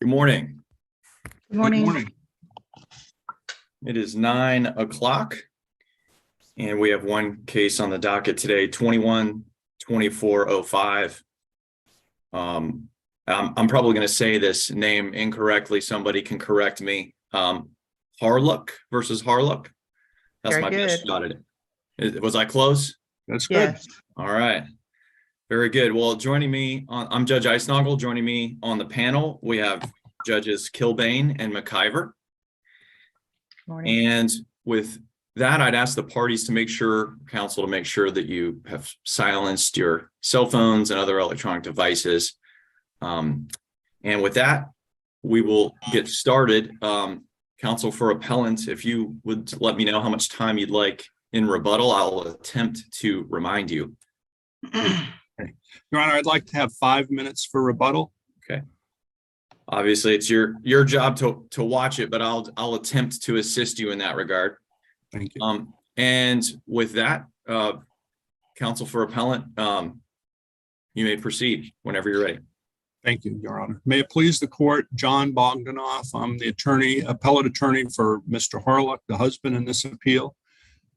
morning. Good morning. Good morning. It is 9 o'clock and we have one case on the docket today, 21-2405. I'm probably going to say this name incorrectly. Somebody can correct me. Harluck versus Harluck. That's Very my best good. shot at it. Was I close? That's good. Yes. All right. Very good. Well, joining me I'm Judge Eisnagel. Joining me on the panel, we have Judges Kilbane and McIver. Morning. And with that, I'd ask the parties to make sure, counsel, to make sure that you have silenced your cell phones and other electronic devices. And with that, we will get started. Counsel for appellant, if you would let me know how much time you'd like in rebuttal, I'll attempt to remind you. Your Honor, I'd like to have 5 minutes for rebuttal. Okay. Obviously, it's your job to watch it, but I'll attempt to assist you in that regard. Thank you. And with that, counsel for appellant, you may proceed whenever you're ready. Thank you, Your Honor. May it please the court, John Bogdanoff. I'm the appellate attorney for Mr. Harluck, the husband in this appeal.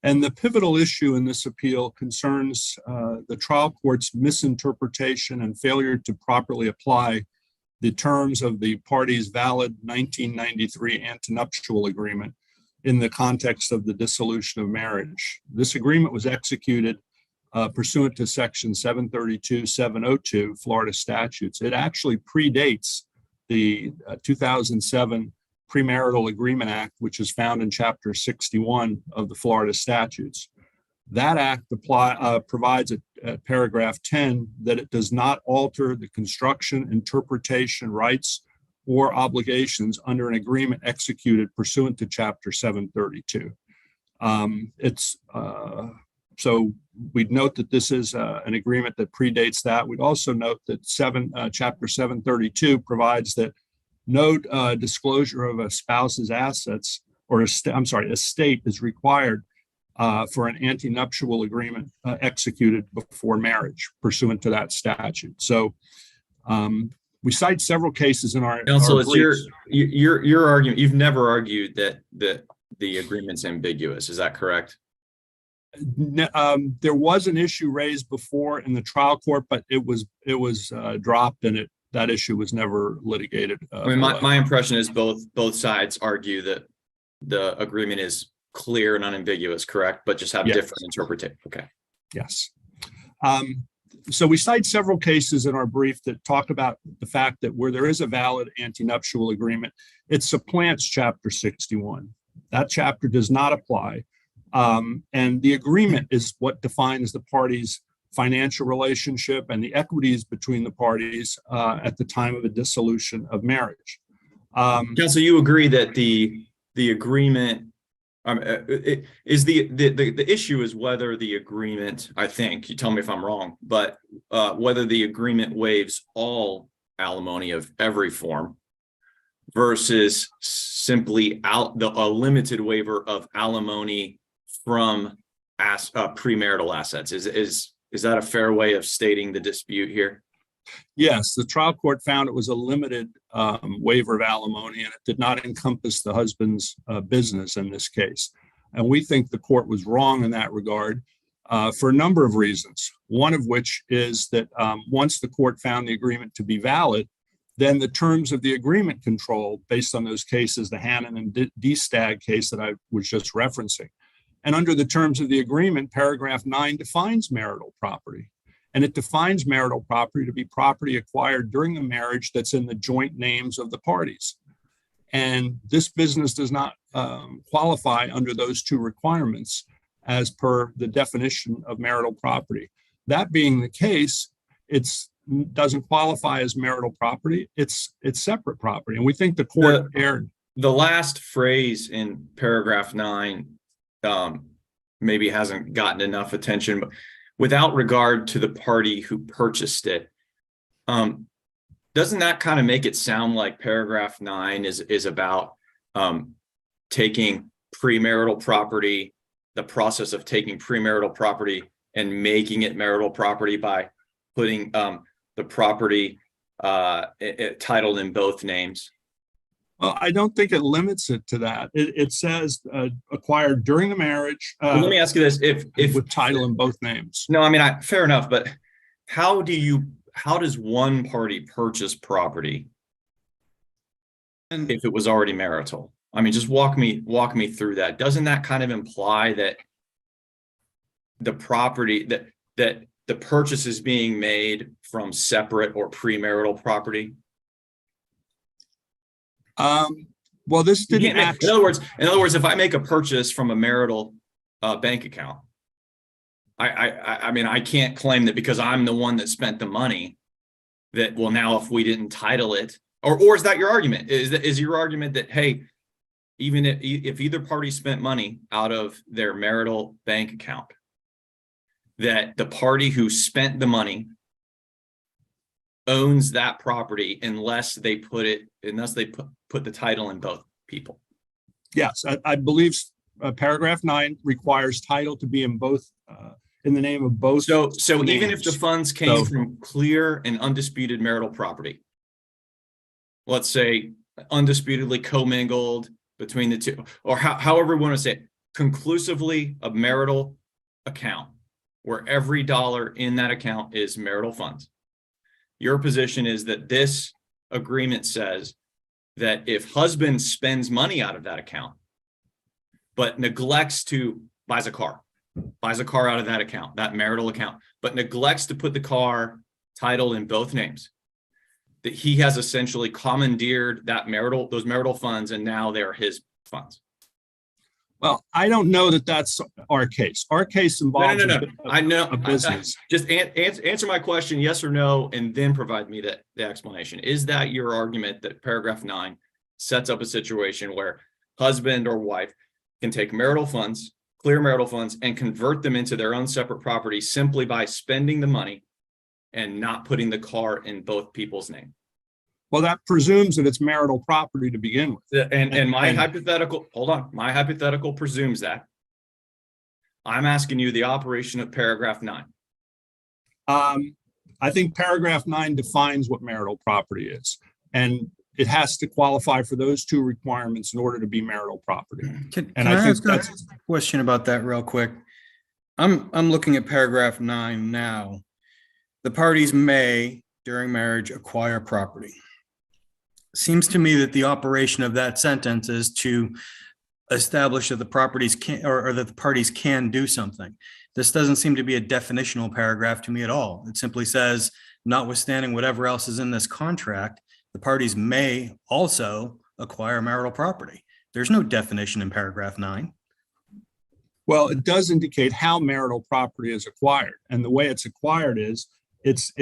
And the pivotal issue in this appeal concerns the trial court's misinterpretation and failure to properly apply the terms of the party's valid 1993 antenuptial agreement in the context of the dissolution of marriage. This agreement was executed pursuant to section 732-702 Florida statutes. It actually predates the 2007 Premarital Agreement Act, which is found in chapter 61 of the Florida statutes. That act provides at paragraph 10 that it does not alter the construction, interpretation, rights, or obligations under an agreement executed pursuant to chapter 732. So we'd note that this is an agreement that predates that. We'd also note that chapter 732 provides that no disclosure of a spouse's assets or estate is required for an antenuptial agreement executed before marriage pursuant to that statute. So we cite several cases in our Counsel, our it's briefs. your argument. You've never argued that the agreement's ambiguous. Is that correct? There was an issue raised before in the trial court, but it was dropped, and that issue was never litigated. I mean, my impression is both sides argue that the agreement is clear and unambiguous, correct? But just have Yes. different interpretation. Okay. Yes. So we cite several cases in our brief that talk about the fact that where there is a valid antenuptial agreement, it supplants chapter 61. That chapter does not apply. And the agreement is what defines the parties' financial relationship and the equities between the parties at the time of a dissolution of marriage. Counsel, you agree that the agreement is the issue is whether the agreement, I think, you tell me if I'm wrong, but whether the agreement waives all alimony of every form versus simply a limited waiver of alimony from premarital assets. Is that a fair way of stating the dispute here? Yes, the trial court found it was a limited waiver of alimony, and it did not encompass the husband's business in this case. And we think the court was wrong in that regard for a number of reasons. One of which is that once the court found the agreement to be valid, then the terms of the agreement control based on those cases, the Hannon and D-Stag case that I was just referencing. And under the terms of the agreement, paragraph 9 defines marital property. And it defines marital property to be property acquired during the marriage that's in the joint names of the parties. And this business does not qualify under those two requirements as per the definition of marital property. That being the case, it doesn't qualify as marital property. It's separate property. And we think the court erred. The last phrase in paragraph 9 maybe hasn't gotten enough attention, but without regard to the party who purchased it, doesn't that kind of make it sound like paragraph 9 is about taking premarital property, the process of taking premarital property and making it marital property by putting the property titled in both names? Well, I don't think it limits it to that. It says acquired during the marriage Well, let me ask you this, if with title in both names. no, I mean, fair enough, but how does one party purchase property And if it was already marital? I mean, just walk me through that. Doesn't that kind of imply that the property that the purchase is being made from separate or premarital property? Well, this You didn't can't make- actually. in other words, if I make a purchase from a marital bank account, I mean, I can't claim that because I'm the one that spent the money that, well, now if we didn't title it, or is that your argument? Is your argument that, hey, even if either party spent money out of their marital bank account, that the party who spent the money owns that property unless they put the title in both people? Yes, I believe paragraph 9 requires title to be in both, in the name of both. So even if the names. funds came So- from clear and undisputed marital property, let's say undisputedly commingled between the two, or however we want to say it, conclusively a marital account where every dollar in that account is marital funds. Your position is that this agreement says that if husband spends money out of that account, but neglects to buys a car out of that account, that marital account, but neglects to put the car title in both names, that he has essentially commandeered those marital funds, and now they're his funds. Well, I don't know that that's our case. Our case involves No. I know. a business. Just answer my question, yes or no, and then provide me the explanation. Is that your argument that paragraph 9 sets up a situation where husband or wife can take marital funds, clear marital funds, and convert them into their own separate property simply by spending the money and not putting the car in both people's name? Well, that presumes that it's marital property to begin with. And my And- hypothetical, hold on, my hypothetical presumes that. I'm asking you the operation of paragraph 9. I think paragraph 9 defines what marital property is, and it has to qualify for those two requirements in order to be marital property. can And I I think ask a question about that real quick? I'm looking at paragraph 9 now. The parties may, during marriage, acquire property. Seems to me that the operation of that sentence is to establish that the properties can, or that the parties can do something. This doesn't seem to be a definitional paragraph to me at all. It simply says, notwithstanding whatever else is in this contract, the parties may also acquire marital property. There's no definition in paragraph 9. Well, it does indicate how marital property is acquired, and the way it's acquired is it's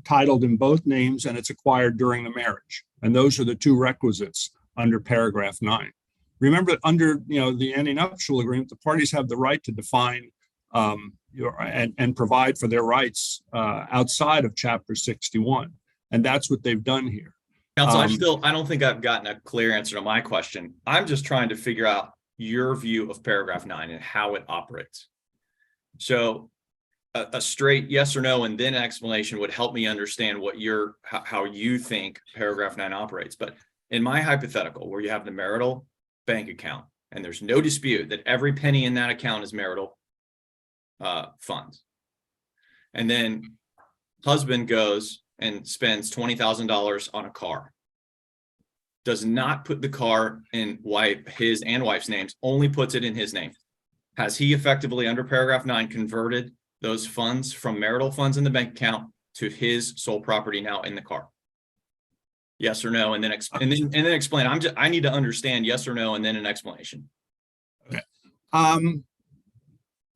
titled in both names and it's acquired during the marriage. And those are the two requisites under paragraph 9. Remember that under the antenuptial agreement, the parties have the right to define and provide for their rights outside of Chapter 61, and that's what they've done here. Counsel, I don't think I've gotten a clear answer to my question. I'm just trying to figure out your view of paragraph 9 and how it operates. So a straight yes or no and then explanation would help me understand how you think paragraph 9 operates. But in my hypothetical, where you have the marital bank account and there's no dispute that every penny in that account is marital funds, and then husband goes and spends $20,000 on a car, does not put the car in his and wife's names, only puts it in his name. Has he effectively, under paragraph 9, converted those funds from marital funds in the bank account to his sole property now in the car? Yes or no, and then explain. I need to understand yes or no, and then an explanation.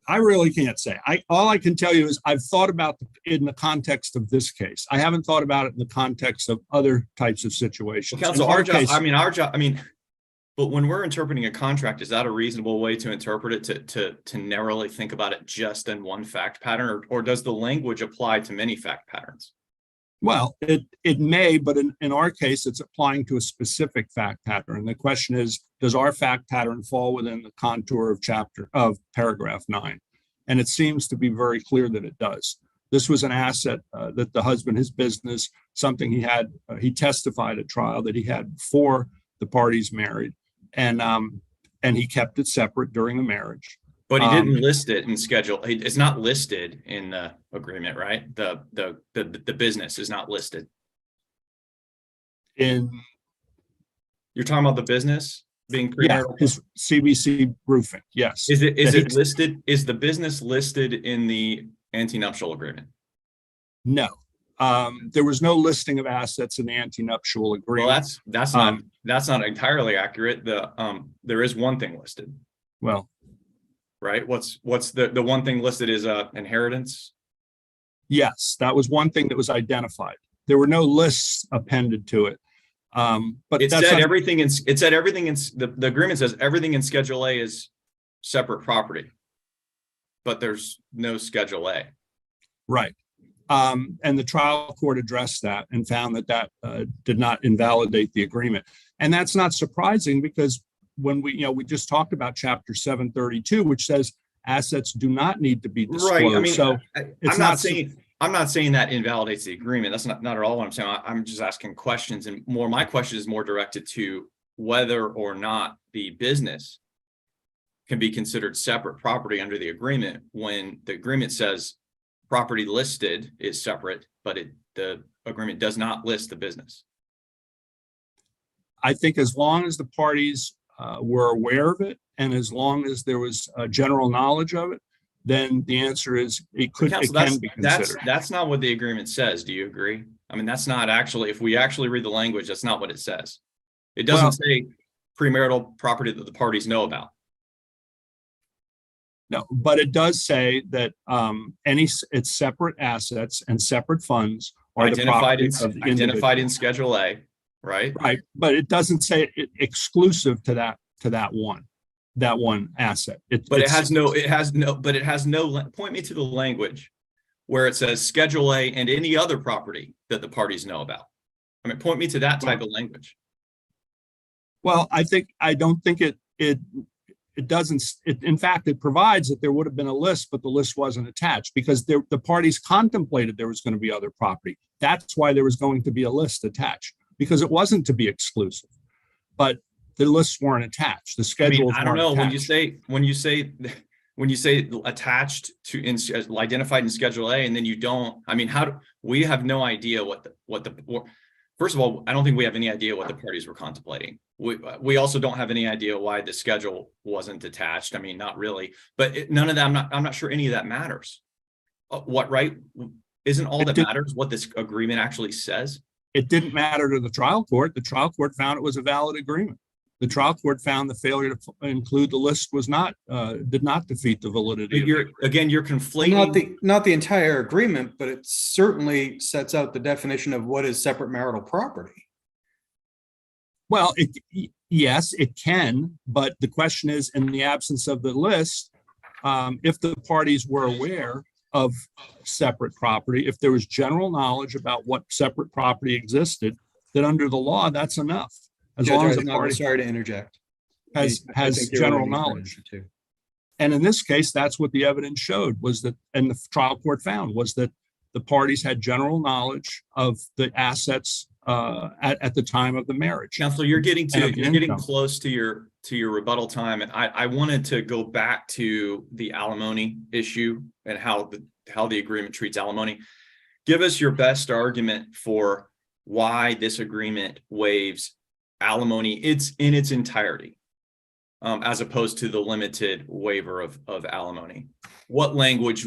I really can't say. All I can tell you is I've thought about it in the context of this case. I haven't thought about it in the context of other types of situations. Counsel, In our case- but when we're interpreting a contract, is that a reasonable way to interpret it, to narrowly think about it just in one fact pattern, or does the language apply to many fact patterns? Well, it may, but in our case, it's applying to a specific fact pattern. And the question is, does our fact pattern fall within the contour of paragraph 9? And it seems to be very clear that it does. This was an asset that the husband, his business, something he testified at trial that he had 4 the parties married, and he kept it separate during the marriage. But he didn't list it in schedule. It's not listed in the agreement, right? The business is not listed. In You're talking about the business being yeah, premarital? his CBC roofing, yes. Is That it he- listed? Is the business listed in the antenuptial agreement? No, there was no listing of assets in the antenuptial Well, agreement. that's not entirely accurate. There is one thing listed, Well, right? What's the one thing listed is inheritance? yes, that was one thing that was identified. There were no lists appended to it. But It that's said not- everything in the agreement says everything in Schedule A is separate property. But there's no Schedule A. right. And the trial court addressed that and found that did not invalidate the agreement. And that's not surprising because when we just talked about chapter 732, which says assets do not need to be disclosed. Right. I mean, So it's I'm not saying that invalidates the agreement. That's not at all what I'm saying. I'm just asking questions, and my question is more directed to whether or not the business can be considered separate property under the agreement when the agreement says property listed is separate, but the agreement does not list the business. I think as long as the parties were aware of it and as long as there was general knowledge of it, then the answer is it Counsel, can be considered. that's not what the agreement says. Do you agree? I mean, that's not actually, if we actually read the language, that's not what it says. It doesn't Well- say premarital property that the parties know about. No, but it does say that it's separate assets and separate funds are the Identified property in, of the identified in individual. Schedule A, right? Right, but it doesn't say it exclusive to that one asset. But it it's- has no, point me to the language where it says Schedule A and any other property that the parties know about. I mean, point me to that type of language. Well, I don't think it doesn't, in fact, it provides that there would have been a list, but the list wasn't attached because the parties contemplated there was going to be other property. That's why there was going to be a list attached because it wasn't to be exclusive, but the lists weren't attached. The I schedules mean, I don't weren't know, attached. when you say attached to identified in Schedule A and then you don't, I mean, we have no idea first of all, I don't think we have any idea what the parties were contemplating. We also don't have any idea why the schedule wasn't attached. I mean, not really, but none of that, I'm not sure any of that matters. Right? Isn't all that matters what this agreement actually says? It didn't matter to the trial court. The trial court found it was a valid agreement. The trial court found the failure to include the list did not defeat the validity. You're conflating. Not the entire agreement, but it certainly sets out the definition of what is separate marital property. Well, yes, it can, but the question is, in the absence of the list, if the parties were aware of separate property, if there was general knowledge about what separate property existed, then under the law, that's enough. As long as the party Sorry to interject. has think you're general right, knowledge. too. And in this case, that's what the evidence showed was that, and the trial court found was that the parties had general knowledge of the assets at the time of the marriage. Counselor, you're getting income. close to your rebuttal time, and I wanted to go back to the alimony issue and how the agreement treats alimony. Give us your best argument for why this agreement waives alimony in its entirety, as opposed to the limited waiver of alimony. What language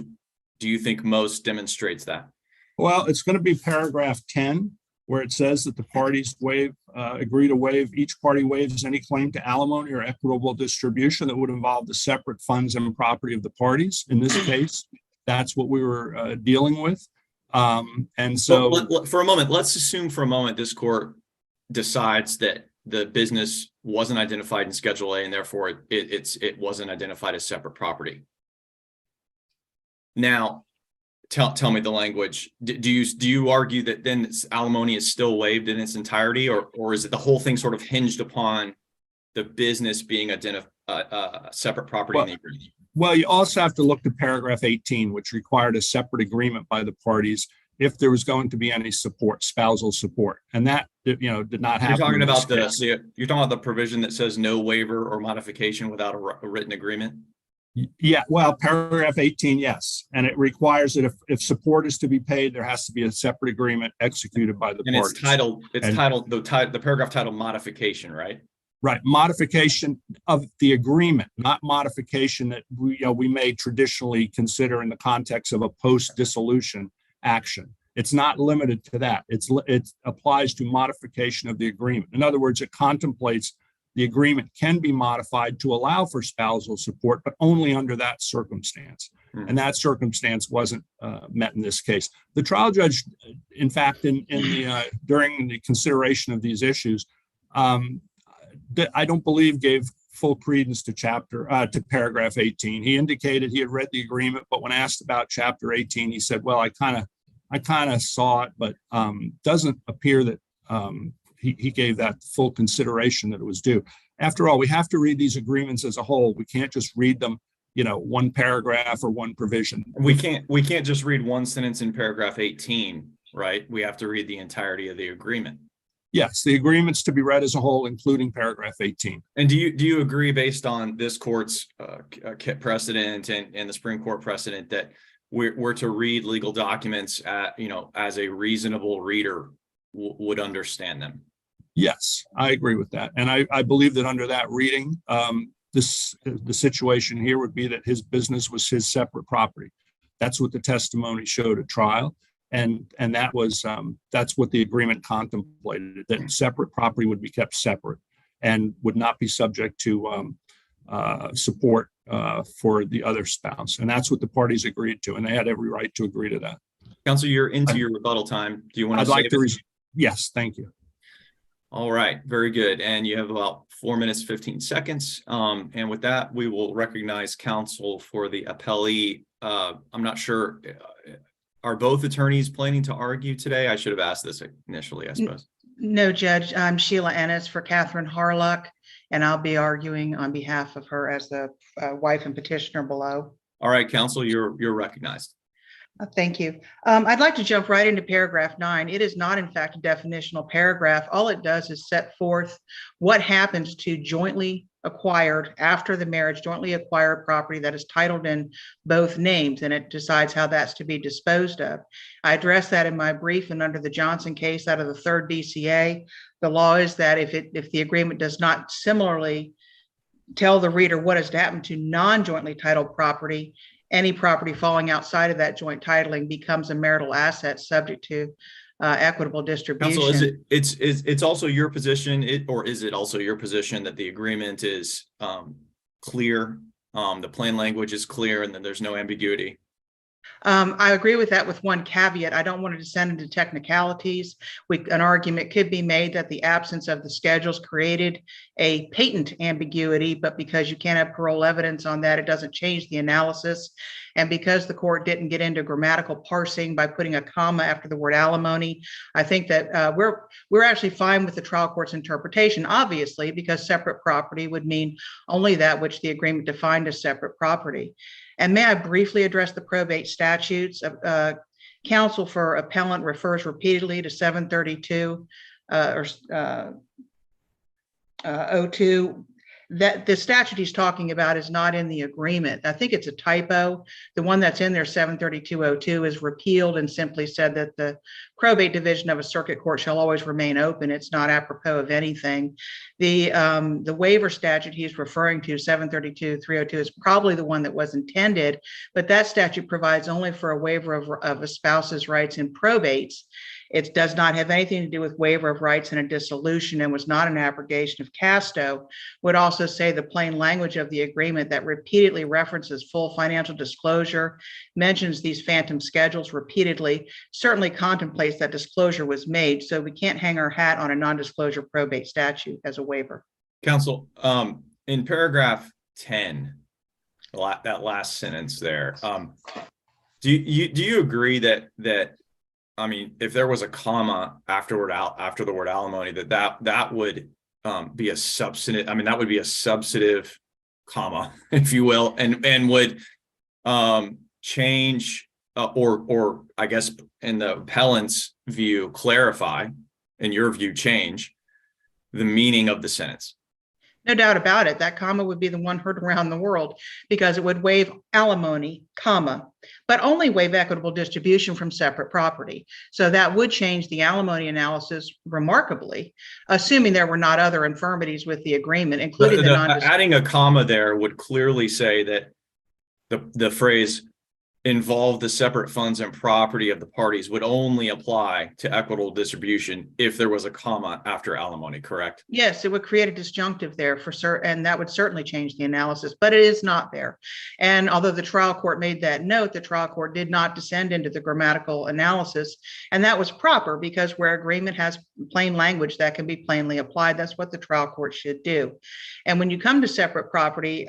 do you think most demonstrates that? Well, it's going to be paragraph 10, where it says that the parties agree to waive, each party waives any claim to alimony or equitable distribution that would involve the separate funds and property of the parties. In this case, that's what we were dealing with. And so for a moment, let's assume for a moment this court decides that the business wasn't identified in Schedule A and therefore it wasn't identified as separate property. Now, tell me the language. Do you argue that then alimony is still waived in its entirety, or is it the whole thing sort of hinged upon the business being separate property in the agreement? Well, you also have to look to paragraph 18, which required a separate agreement by the parties if there was going to be any support, spousal support. And that did not You're happen. talking in this about case. you're talking about the provision that says no waiver or modification without a written agreement? Yeah, well, paragraph 18, yes. And it requires that if support is to be paid, there has to be a separate agreement executed by the And parties. the paragraph titled modification, right? Right, modification of the agreement, not modification that we may traditionally consider in the context of a post-dissolution action. It's not limited to that. It applies to modification of the agreement. In other words, it contemplates the agreement can be modified to allow for spousal support, but only under that circumstance. And that circumstance wasn't met in this case. The trial judge, in fact, during the consideration of these issues, I don't believe gave full credence to paragraph 18. He indicated he had read the agreement, but when asked about chapter 18, he said, well, I kind of saw it, but doesn't appear that he gave that full consideration that it was due. After all, we have to read these agreements as a whole. We can't just read them, one paragraph or one provision. We can't just read one sentence in paragraph 18, right? We have to read the entirety of the agreement. Yes, the agreement's to be read as a whole, including paragraph 18. And do you agree, based on this court's precedent and the Supreme Court precedent, that we're to read legal documents as a reasonable reader would understand them? Yes, I agree with that. And I believe that under that reading, the situation here would be that his business was his separate property. That's what the testimony showed at trial. And that's what the agreement contemplated, that separate property would be kept separate and would not be subject to support for the other spouse. And that's what the parties agreed to. And they had every right to agree to that. Counsel, you're into your rebuttal time. Do you want to? I'd like to. Yes, thank you. All right, very good. And you have about 4 minutes, 15 seconds. And with that, we will recognize counsel for the appellee. I'm not sure. Are both attorneys planning to argue today? I should have asked this initially, I suppose. No, Judge. I'm Sheila Ennis for Catherine Harlock, and I'll be arguing on behalf of her as the wife and petitioner below. All right, counsel, you're recognized. Thank you. I'd like to jump right into paragraph 9. It is not, in fact, a definitional paragraph. All it does is set forth what happens to jointly acquired, after the marriage, jointly acquired property that is titled in both names, and it decides how that's to be disposed of. I addressed that in my brief, and under the Johnson case out of the 3rd DCA, the law is that if the agreement does not similarly tell the reader what has to happen to non-jointly titled property, any property falling outside of that joint titling becomes a marital asset subject to equitable distribution. Counsel, it's also your position, is it also your position that the agreement is clear, the plain language is clear, and then there's no ambiguity? I agree with that with one caveat. I don't want to descend into technicalities. An argument could be made that the absence of the schedules created a patent ambiguity, but because you can't have parole evidence on that, it doesn't change the analysis. And because the court didn't get into grammatical parsing by putting a comma after the word alimony, I think that we're actually fine with the trial court's interpretation, obviously, because separate property would mean only that which the agreement defined as separate property. And may I briefly address the probate statutes? Counsel for appellant refers repeatedly to 732 02. That the statute he's talking about is not in the agreement. I think it's a typo. The one that's in there, 73202, is repealed and simply said that the probate division of a circuit court shall always remain open. It's not apropos of anything. The waiver statute he's referring to, 732-302, is probably the one that was intended, but that statute provides only for a waiver of a spouse's rights in probates. It does not have anything to do with waiver of rights in a dissolution and was not an abrogation of Casto. Would also say the plain language of the agreement that repeatedly references full financial disclosure, mentions these phantom schedules repeatedly, certainly contemplates that disclosure was made. So we can't hang our hat on a non-disclosure probate statute as a waiver. Counsel, in paragraph 10, that last sentence there, do you agree that I mean, if there was a comma after the word alimony, that would be a substantive. I mean, that would be a substantive comma, if you will, and would change or I guess in the appellant's view, clarify in your view, change the meaning of the sentence? No doubt about it. That comma would be the one heard around the world because it would waive alimony, comma, but only waive equitable distribution from separate property. So that would change the alimony analysis remarkably, assuming there were not other infirmities with the agreement, including the non. Adding a comma there would clearly say that the phrase involve the separate funds and property of the parties would only apply to equitable distribution if there was a comma after alimony, correct? Yes, it would create a disjunctive there for certain, and that would certainly change the analysis, but it is not there. And although the trial court made that note, the trial court did not descend into the grammatical analysis, and that was proper because where agreement has plain language that can be plainly applied, that's what the trial court should do. And when you come to separate property,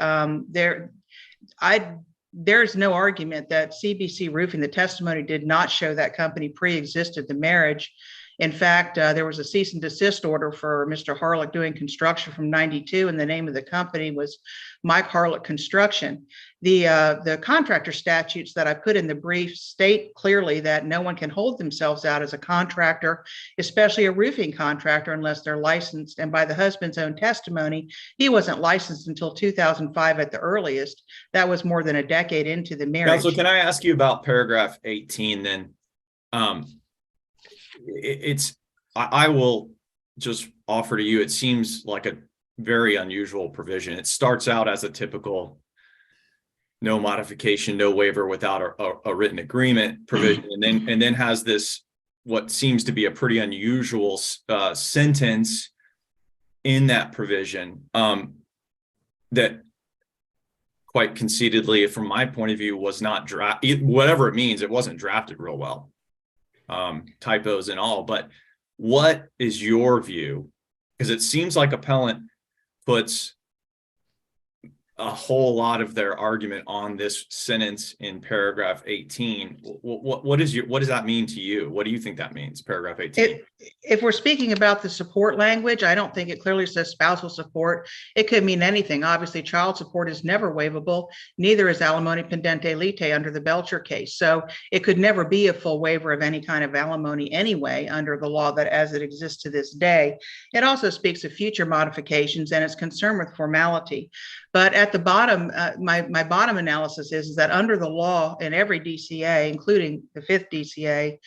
there's no argument that CBC Roofing, the testimony did not show that company pre-existed the marriage. In fact, there was a cease and desist order for Mr. Harlock doing construction from 92, and the name of the company was Mike Harlock Construction. The contractor statutes that I put in the brief state clearly that no one can hold themselves out as a contractor, especially a roofing contractor, unless they're licensed. And by the husband's own testimony, he wasn't licensed until 2005 at the earliest. That was more than a decade into the marriage. Counsel, can I ask you about paragraph 18 then? I will just offer to you, it seems like a very unusual provision. It starts out as a typical no modification, no waiver without a written agreement provision, and then has this what seems to be a pretty unusual sentence in that provision that quite conceitedly, from my point of view, was not whatever it means, it wasn't drafted real well. Typos and all, but what is your view? Because it seems like appellant puts a whole lot of their argument on this sentence in paragraph 18. What does that mean to you? What do you think that means, paragraph 18? If we're speaking about the support language, I don't think it clearly says spousal support. It could mean anything. Obviously, child support is never waivable. Neither is alimony pendente lite under the Belcher case. So it could never be a full waiver of any kind of alimony anyway under the law that as it exists to this day. It also speaks of future modifications and is concerned with formality. But at the bottom, my bottom analysis is that under the law in every DCA, including the 5th DCA,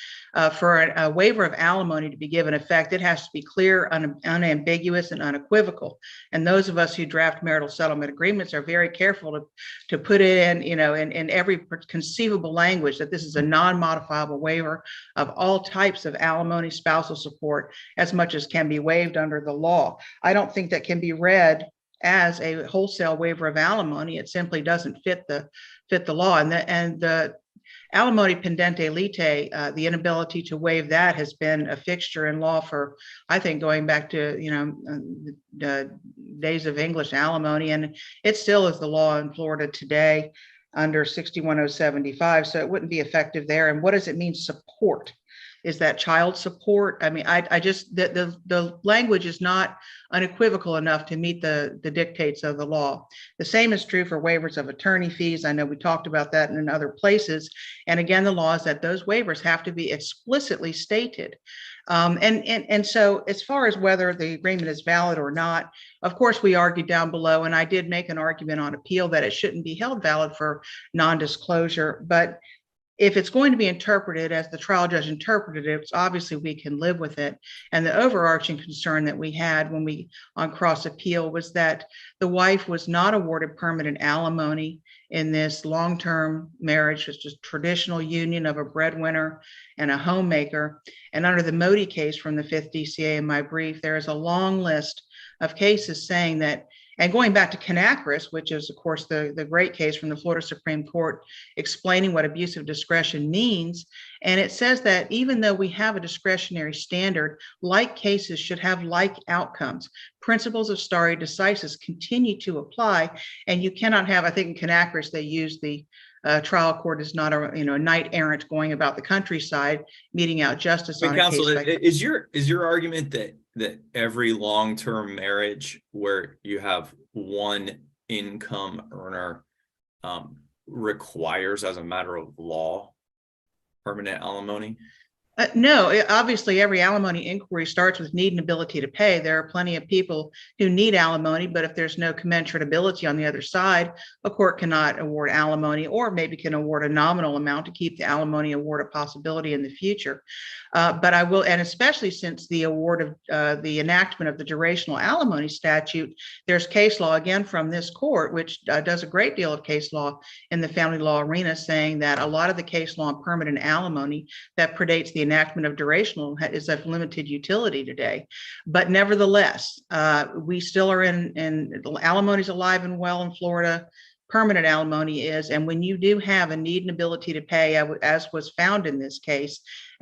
for a waiver of alimony to be given effect, it has to be clear, unambiguous, and unequivocal. And those of us who draft marital settlement agreements are very careful to put it in, in every conceivable language that this is a non-modifiable waiver of all types of alimony, spousal support, as much as can be waived under the law. I don't think that can be read as a wholesale waiver of alimony. It simply doesn't fit the law. And the alimony pendente lite, the inability to waive that has been a fixture in law for, I think, going back to the days of English alimony, and it still is the law in Florida today under 61075. So it wouldn't be effective there. And what does it mean, support? Is that child support? I mean, I just, the language is not unequivocal enough to meet the dictates of the law. The same is true for waivers of attorney fees. I know we talked about that in other places. And again, the law is that those waivers have to be explicitly stated. And so as far as whether the agreement is valid or not, of course, we argued down below, and I did make an argument on appeal that it shouldn't be held valid for non-disclosure. But if it's going to be interpreted as the trial judge interpreted it, obviously we can live with it. And the overarching concern that we had when we on cross appeal was that the wife was not awarded permanent alimony in this long-term marriage, which is a traditional union of a breadwinner and a homemaker. And under the Modi case from the 5th DCA in my brief, there is a long list of cases saying that, and going back to Canacris, which is, of course, the great case from the Florida Supreme Court explaining what abuse of discretion means. And it says that even though we have a discretionary standard, like cases should have like outcomes. Principles of stare decisis continue to apply. And you cannot have, I think in Canacris, they use the trial court is not a knight errant going about the countryside, meting out justice on a Counsel, case. is your argument that every long-term marriage where you have one income earner requires, as a matter of law, permanent alimony? No, obviously, every alimony inquiry starts with need and ability to pay. There are plenty of people who need alimony, but if there's no commensurate ability on the other side, a court cannot award alimony, or maybe can award a nominal amount to keep the alimony award a possibility in the future. But I will, and especially since the award of the enactment of the durational alimony statute, there's case law again from this court, which does a great deal of case law in the family law arena, saying that a lot of the case law on permanent alimony that predates the enactment of durational is of limited utility today. But nevertheless, we still are in alimony is alive and well in Florida. Permanent alimony is, and when you do have a need and ability to pay, as was found in this case,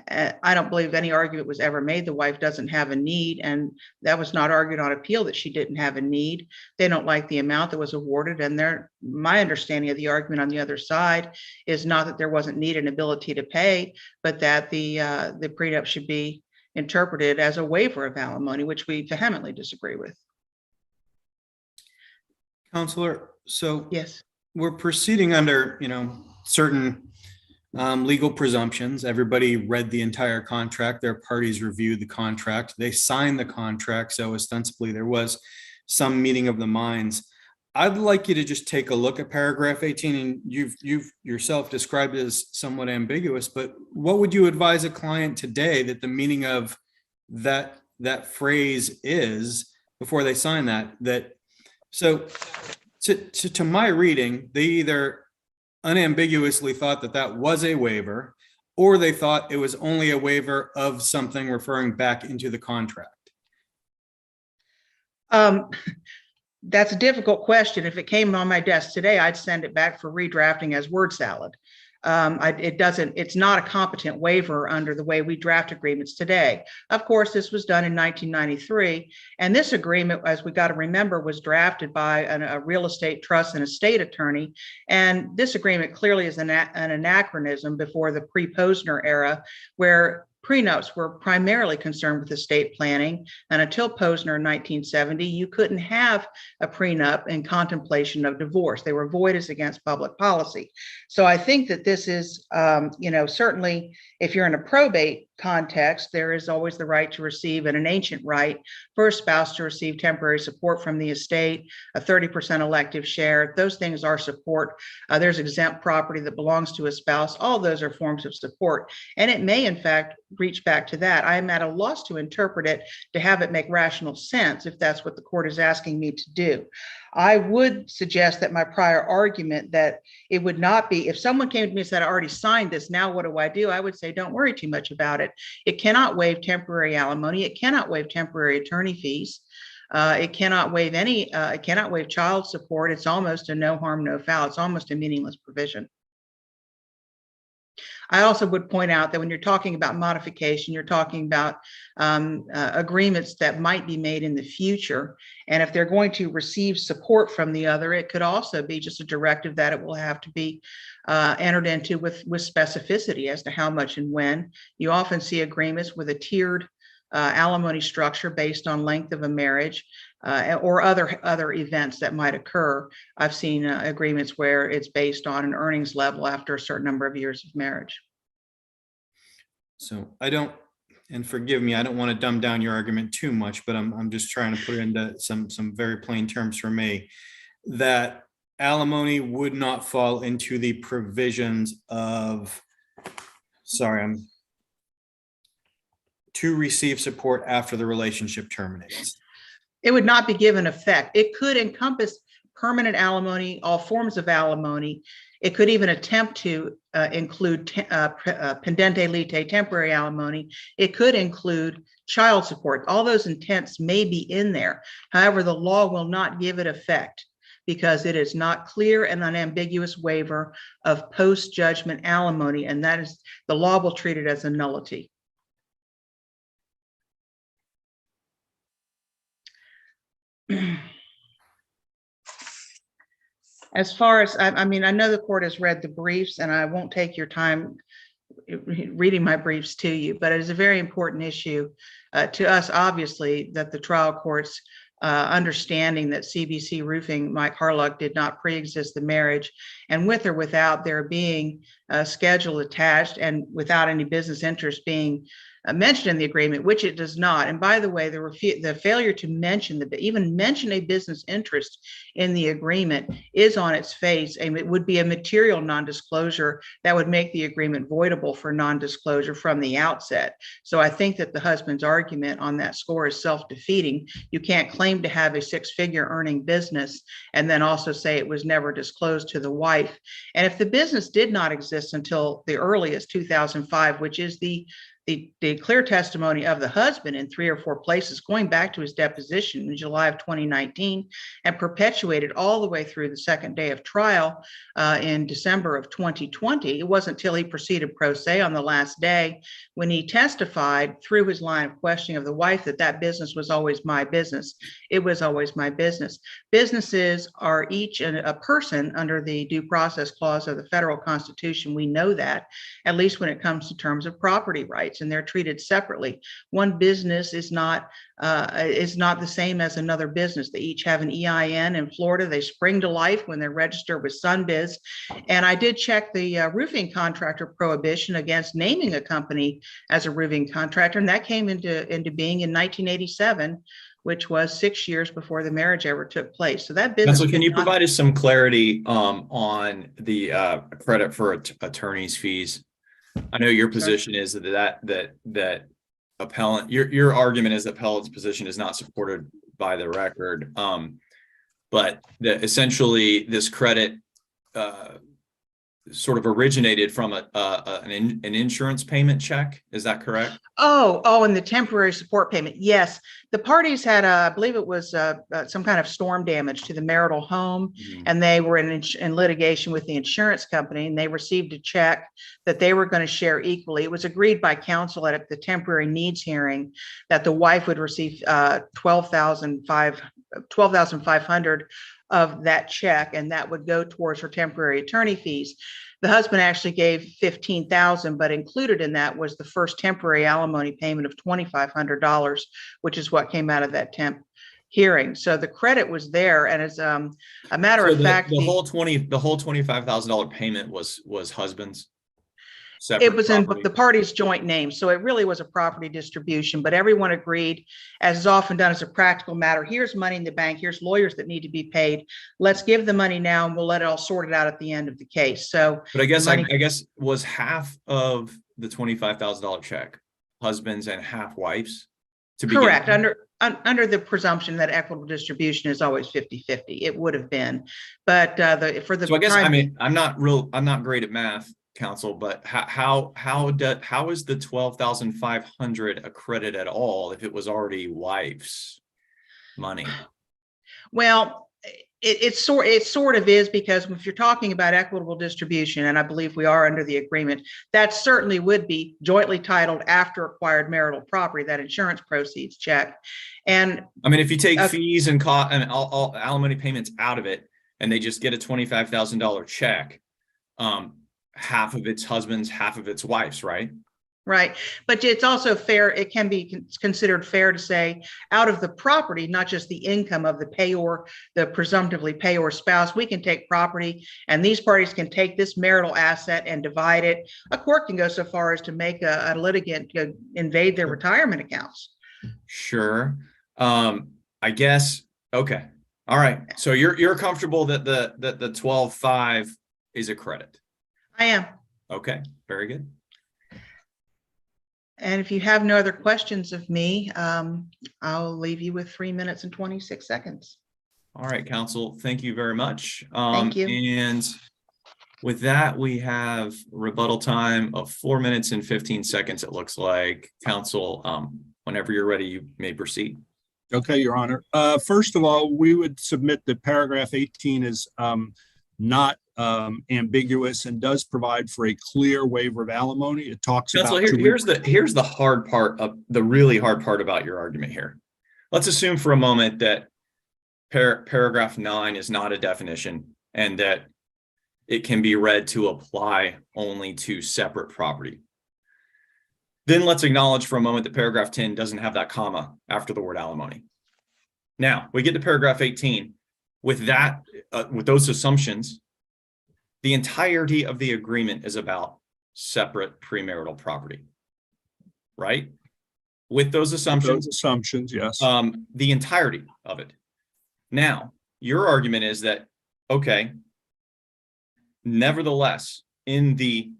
I don't believe any argument was ever made the wife doesn't have a need, and that was not argued on appeal that she didn't have a need. They don't like the amount that was awarded, and my understanding of the argument on the other side is not that there wasn't need and ability to pay, but that the prenup should be interpreted as a waiver of alimony, which we vehemently disagree with. Counselor, so Yes. we're proceeding under, certain legal presumptions. Everybody read the entire contract. Their parties reviewed the contract. They signed the contract. So ostensibly there was some meeting of the minds. I'd like you to just take a look at paragraph 18, and you've yourself described it as somewhat ambiguous, but what would you advise a client today that the meaning of that phrase is before they sign that? So to my reading, they either unambiguously thought that was a waiver, or they thought it was only a waiver of something referring back into the contract. That's a difficult question. If it came on my desk today, I'd send it back for redrafting as word salad. It's not a competent waiver under the way we draft agreements today. Of course, this was done in 1993, and this agreement, as we got to remember, was drafted by a real estate trust and estate attorney. And this agreement clearly is an anachronism before the pre-Posner era, where prenups were primarily concerned with estate planning. And until Posner in 1970, you couldn't have a prenup in contemplation of divorce. They were void as against public policy. So I think that this is, certainly if you're in a probate context, there is always the right to receive, and an ancient right for a spouse to receive temporary support from the estate, a 30% elective share. Those things are support. There's exempt property that belongs to a spouse. All those are forms of support. And it may, in fact, reach back to that. I'm at a loss to interpret it, to have it make rational sense, if that's what the court is asking me to do. I would suggest that my prior argument that it would not be, if someone came to me and said, I already signed this, now what do? I would say, don't worry too much about it. It cannot waive temporary alimony. It cannot waive temporary attorney fees. It cannot waive it cannot waive child support. It's almost a no harm, no foul. It's almost a meaningless provision. I also would point out that when you're talking about modification, you're talking about agreements that might be made in the future. And if they're going to receive support from the other, it could also be just a directive that it will have to be entered into with specificity as to how much and when. You often see agreements with a tiered alimony structure based on length of a marriage or other events that might occur. I've seen agreements where it's based on an earnings level after a certain number of years of marriage. So and forgive me, I don't want to dumb down your argument too much, but I'm just trying to put it into some very plain terms for me, that alimony would not fall into the provisions of, to receive support after the relationship terminates. It would not be given effect. It could encompass permanent alimony, all forms of alimony. It could even attempt to include pendente lite, temporary alimony. It could include child support. All those intents may be in there. However, the law will not give it effect because it is not clear and unambiguous waiver of post-judgment alimony, and that is, the law will treat it as a nullity. As far as, I know the court has read the briefs, and I won't take your time reading my briefs to you, but it is a very important issue to us, obviously, that the trial court's understanding that CBC Roofing, Mike Harlock, did not pre-exist the marriage, and with or without there being schedule attached and without any business interest being mentioned in the agreement, which it does not. And by the way, the failure to even mention a business interest in the agreement is on its face, and it would be a material non-disclosure that would make the agreement voidable for non-disclosure from the outset. So I think that the husband's argument on that score is self-defeating. You can't claim to have a six-figure earning business and then also say it was never disclosed to the wife. And if the business did not exist until the earliest 2005, which is the clear testimony of the husband in 3 or 4 places, going back to his deposition in July of 2019 and perpetuated all the way through the second day of trial in December of 2020. It wasn't until he proceeded pro se on the last day when he testified through his line of questioning of the wife that business was always my business. It was always my business. Businesses are each a person under the due process clause of the federal constitution. We know that, at least when it comes to terms of property rights, and they're treated separately. One business is not the same as another business. They each have an EIN in Florida. They spring to life when they're registered with Sunbiz. And I did check the roofing contractor prohibition against naming a company as a roofing contractor, and that came into being in 1987, which was 6 years before the marriage ever took place. So that business. So can you provide us some clarity on the credit for attorney's fees? I know your position is that appellant, your argument is that appellant's position is not supported by the record, but that essentially this credit sort of originated from an insurance payment check. Is that correct? And the temporary support payment. Yes, the parties had, I believe it was some kind of storm damage to the marital home, and they were in litigation with the insurance company, and they received a check that they were going to share equally. It was agreed by counsel at the temporary needs hearing that the wife would receive $12,500 of that check, and that would go towards her temporary attorney fees. The husband actually gave $15,000, but included in that was the first temporary alimony payment of $2,500, which is what came out of that temp hearing. So the credit was there, and as a matter of fact, the whole $25,000 payment was husband's. It was in the party's joint name. So it really was a property distribution, but everyone agreed, as is often done as a practical matter, here's money in the bank, here's lawyers that need to be paid. Let's give the money now and we'll let it all sorted out at the end of the case. So, but I guess was half of the $25,000 check husband's and half wife's? Correct. Under the presumption that equitable distribution is always 50-50, it would have been. But so I guess, I'm not great at math, counsel, but how is the $12,500 a credit at all if it was already wife's money? Well, it sort of is, because if you're talking about equitable distribution, and I believe we are under the agreement, that certainly would be jointly titled after acquired marital property, that insurance proceeds check. And if you take fees and all alimony payments out of it, and they just get a $25,000 check, half of it's husband's, half of it's wife's, right? Right. But it's also fair. It can be considered fair to say out of the property, not just the income of the payor, the presumptively payor spouse, we can take property, and these parties can take this marital asset and divide it. A court can go so far as to make a litigant invade their retirement accounts. Sure. I guess. Okay. All right. So you're comfortable that the 12.5 is a credit? I am. Okay. Very good. And if you have no other questions of me, I'll leave you with 3 minutes and 26 seconds. All right, counsel. Thank you very much. Thank you. And with that, we have rebuttal time of 4 minutes and 15 seconds. It looks like. Counsel, whenever you're ready, you may proceed. Okay, Your Honor. First of all, we would submit that paragraph 18 is not ambiguous and does provide for a clear waiver of alimony. It talks about. Here's the hard part of the really hard part about your argument here. Let's assume for a moment that paragraph 9 is not a definition and that it can be read to apply only to separate property. Then let's acknowledge for a moment that paragraph 10 doesn't have that comma after the word alimony. Now we get to paragraph 18. With that, with those assumptions, the entirety of the agreement is about separate premarital property, right? With those assumptions, Those assumptions, yes. the entirety of it. Now, your argument is that, okay, nevertheless, in the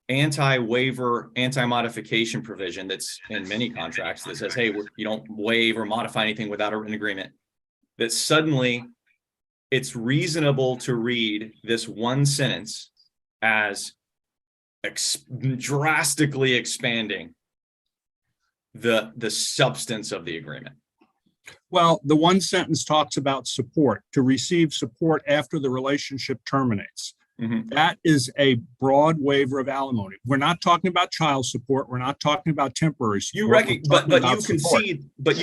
anti-waiver, anti-modification provision that's in many contracts that says, hey, you don't waive or modify anything without an agreement, that suddenly it's reasonable to read this one sentence as drastically expanding the substance of the agreement. Well, the one sentence talks about support, to receive support after the relationship terminates. Mhm. That is a broad waiver of alimony. We're not talking about child support. We're not talking about temporary support. You We're reckon, but talking about you support.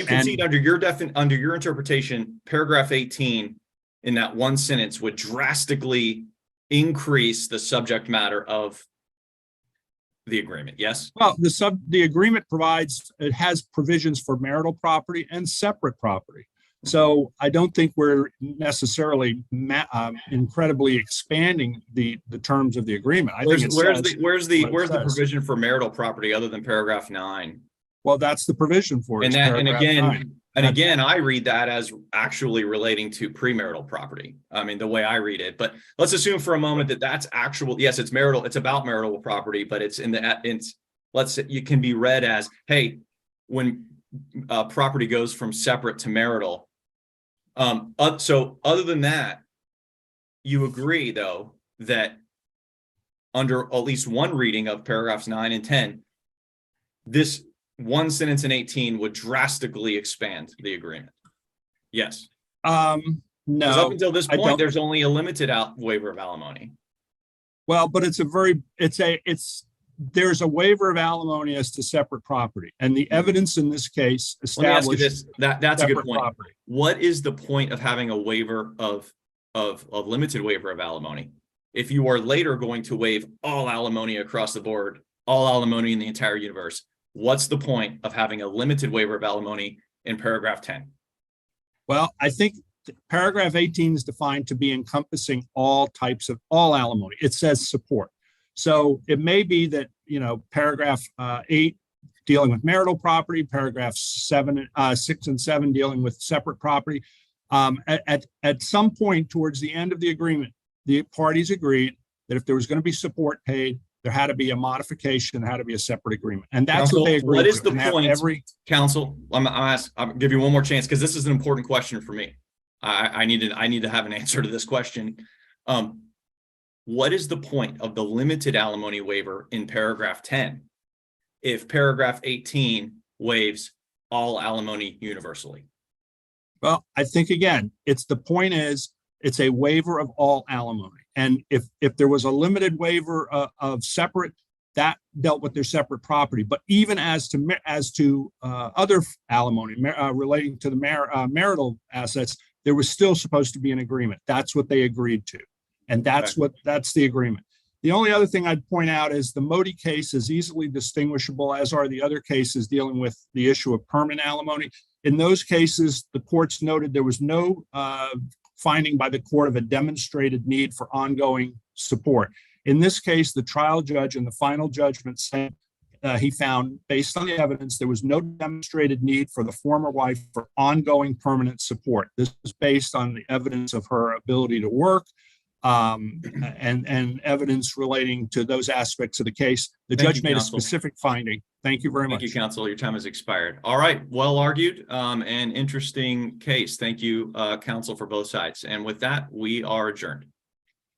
concede under your interpretation, paragraph 18 in that one sentence would drastically increase the subject matter of the agreement. Yes. Well, the agreement provides, it has provisions for marital property and separate property. So I don't think we're necessarily incredibly expanding the terms of the agreement. I think it says Where's what it the says. provision for marital property other than paragraph 9? Well, that's the provision for it. And It's that, and paragraph 9. again, I read that as actually relating to premarital property. I mean, the way I read it, but let's assume for a moment that that's actual. Yes, it's marital. It's about marital property, but it's let's say it can be read as, hey, when property goes from separate to marital. So other than that, you agree though that under at least one reading of paragraphs 9 and 10, this one sentence in 18 would drastically expand the agreement. Yes. No. Up until this I point, don't. there's only a limited waiver of alimony. Well, but there's a waiver of alimony as to separate property, and the evidence in this case Let me ask you established this. That's a good separate point. property. What is the point of having a waiver of limited waiver of alimony if you are later going to waive all alimony across the board, all alimony in the entire universe? What's the point of having a limited waiver of alimony in paragraph 10? Well, I think paragraph 18 is defined to be encompassing all types of all alimony. It says support. So it may be that, paragraph 8 dealing with marital property, paragraph 6 and 7 dealing with separate property. At some point towards the end of the agreement, the parties agreed that if there was going to be support paid, there had to be a modification, there had to be a separate agreement. And that's Counsel, what they agreed what is to. the And point? Counsel, I'll give you one more chance because this is an important question for me. I need to have an answer to this question. What is the point of the limited alimony waiver in paragraph 10 if paragraph 18 waives all alimony universally? Well, I think again, it's a waiver of all alimony. And if there was a limited waiver of separate, that dealt with their separate property. But even as to other alimony relating to the marital assets, there was still supposed to be an agreement. That's what they agreed to. And that's the agreement. The only other thing I'd point out is the Modi case is easily distinguishable, as are the other cases dealing with the issue of permanent alimony. In those cases, the courts noted there was no finding by the court of a demonstrated need for ongoing support. In this case, the trial judge in the final judgment said he found, based on the evidence, there was no demonstrated need for the former wife for ongoing permanent support. This was based on the evidence of her ability to work, and evidence relating to those aspects of the case. The judge made a specific finding. Thank you very much. Thank you, counsel. Your time has expired. All right. Well argued, and interesting case. Thank you, counsel, for both sides. And with that, we are adjourned.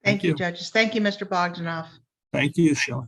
Thank you, you. judges. Thank you, Mr. Bogdanoff. Thank you, Sheila.